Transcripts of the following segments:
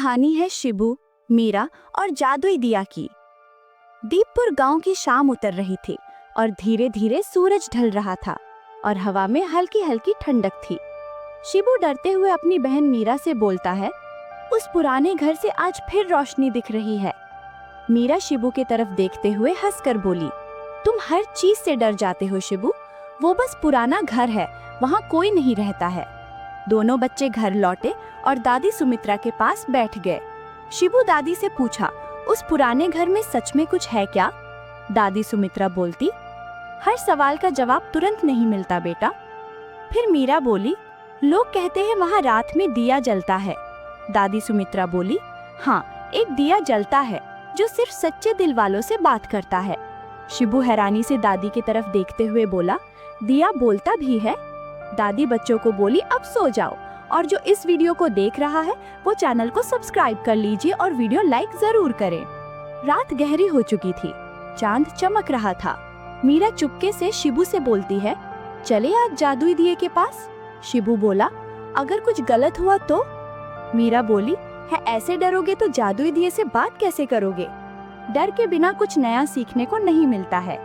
कहानी है शिबू, मीरा और जादुई दिया की। दीपपुर गांव की शाम उतर रही थी और धीरे धीरे सूरज ढल रहा था और हवा में हल्की हल्की ठंडक थी। शिबू डरते हुए अपनी बहन मीरा से बोलता है, उस पुराने घर से आज फिर रोशनी दिख रही है। मीरा शिबू की तरफ देखते हुए हंसकर बोली, तुम हर चीज से डर जाते हो शिबू, वो बस पुराना घर है, वहाँ कोई नहीं रहता है। दोनों बच्चे घर लौटे और दादी सुमित्रा के पास बैठ गए। शिबू दादी से पूछा, उस पुराने घर में सच में कुछ है क्या? दादी सुमित्रा बोलती, हर सवाल का जवाब तुरंत नहीं मिलता बेटा। फिर मीरा बोली, लोग कहते हैं वहाँ रात में दिया जलता है। दादी सुमित्रा बोली, हाँ, एक दिया जलता है जो सिर्फ सच्चे दिल वालों से बात करता है। शिबू हैरानी से दादी की तरफ देखते हुए बोला, दिया बोलता भी है? दादी बच्चों को बोली, अब सो जाओ और जो इस वीडियो को देख रहा है वो चैनल को सब्सक्राइब कर लीजिए और वीडियो लाइक जरूर करें। रात गहरी हो चुकी थी, चांद चमक रहा था। मीरा चुपके से शिबू से बोलती है, चले आज जादुई दिए के पास। शिबू बोला, अगर कुछ गलत हुआ तो? मीरा बोली, है ऐसे डरोगे तो जादुई दिए से बात कैसे करोगे? डर के बिना कुछ नया सीखने को नहीं मिलता है।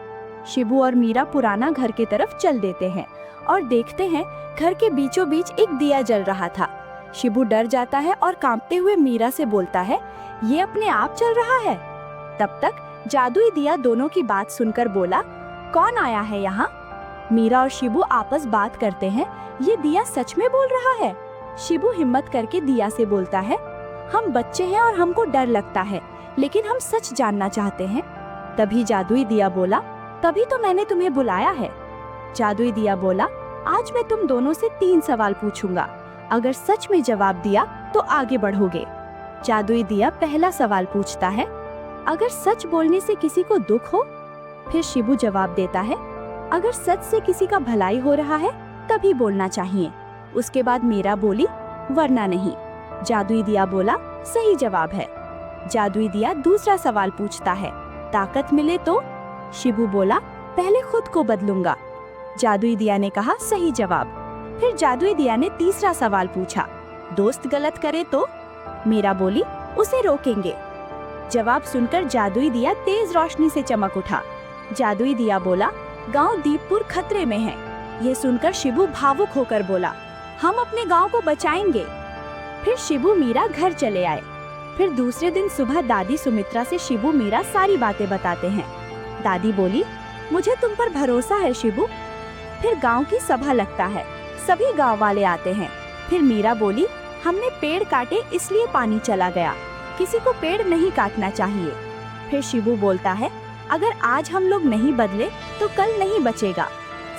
शिबू और मीरा पुराना घर की तरफ चल देते हैं और देखते हैं घर के बीचों बीच एक दिया जल रहा था। शिबू डर जाता है और कांपते हुए मीरा से बोलता है, ये अपने आप चल रहा है? तब तक जादुई दिया दोनों की बात सुनकर बोला, कौन आया है यहाँ? मीरा और शिबू आपस बात करते हैं, ये दिया सच में बोल रहा है? शिबू हिम्मत करके दिया से बोलता है, हम बच्चे हैं और हमको डर लगता है, लेकिन हम सच जानना चाहते हैं। तभी जादुई दिया बोला, तभी तो मैंने तुम्हें बुलाया है। जादुई दिया बोला, आज मैं तुम दोनों से 3 सवाल पूछूंगा, अगर सच में जवाब दिया तो आगे बढ़ोगे। जादुई दिया पहला सवाल पूछता है, अगर सच बोलने से किसी को दुख हो? फिर शिबू जवाब देता है, अगर सच से किसी का भलाई हो रहा है तभी बोलना चाहिए। उसके बाद मीरा बोली, वरना नहीं। जादुई दिया बोला, सही जवाब है। जादुई दिया दूसरा सवाल पूछता है, ताकत मिले तो? शिबू बोला, पहले खुद को बदलूंगा। जादुई दिया ने कहा, सही जवाब। फिर जादुई दिया ने तीसरा सवाल पूछा, दोस्त गलत करे तो? मीरा बोली, उसे रोकेंगे। जवाब सुनकर जादुई दिया तेज रोशनी से चमक उठा। जादुई दिया बोला, गांव दीपपुर खतरे में है। ये सुनकर शिबू भावुक होकर बोला, हम अपने गांव को बचाएंगे। फिर शिबू मीरा घर चले आए। फिर दूसरे दिन सुबह दादी सुमित्रा से शिबू मीरा सारी बातें बताते हैं। दादी बोली, मुझे तुम पर भरोसा है शिबू। फिर गांव की सभा लगता है, सभी गांव वाले आते हैं। फिर मीरा बोली, हमने पेड़ काटे इसलिए पानी चला गया, किसी को पेड़ नहीं काटना चाहिए। फिर शिबू बोलता है, अगर आज हम लोग नहीं बदले तो कल नहीं बचेगा।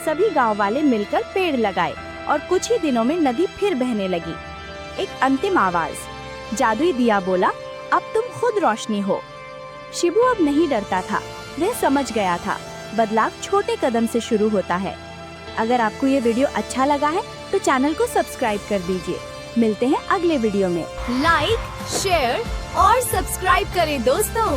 सभी गांव वाले मिलकर पेड़ लगाए और कुछ ही दिनों में नदी फिर बहने लगी। एक अंतिम आवाज, जादुई दिया बोला, अब तुम खुद रोशनी हो। शिबू अब नहीं डरता था, वह समझ गया था बदलाव छोटे कदम से शुरू होता है। अगर आपको ये वीडियो अच्छा लगा है तो चैनल को सब्सक्राइब कर दीजिए। मिलते हैं अगले वीडियो में। लाइक, शेयर और सब्सक्राइब करें दोस्तों।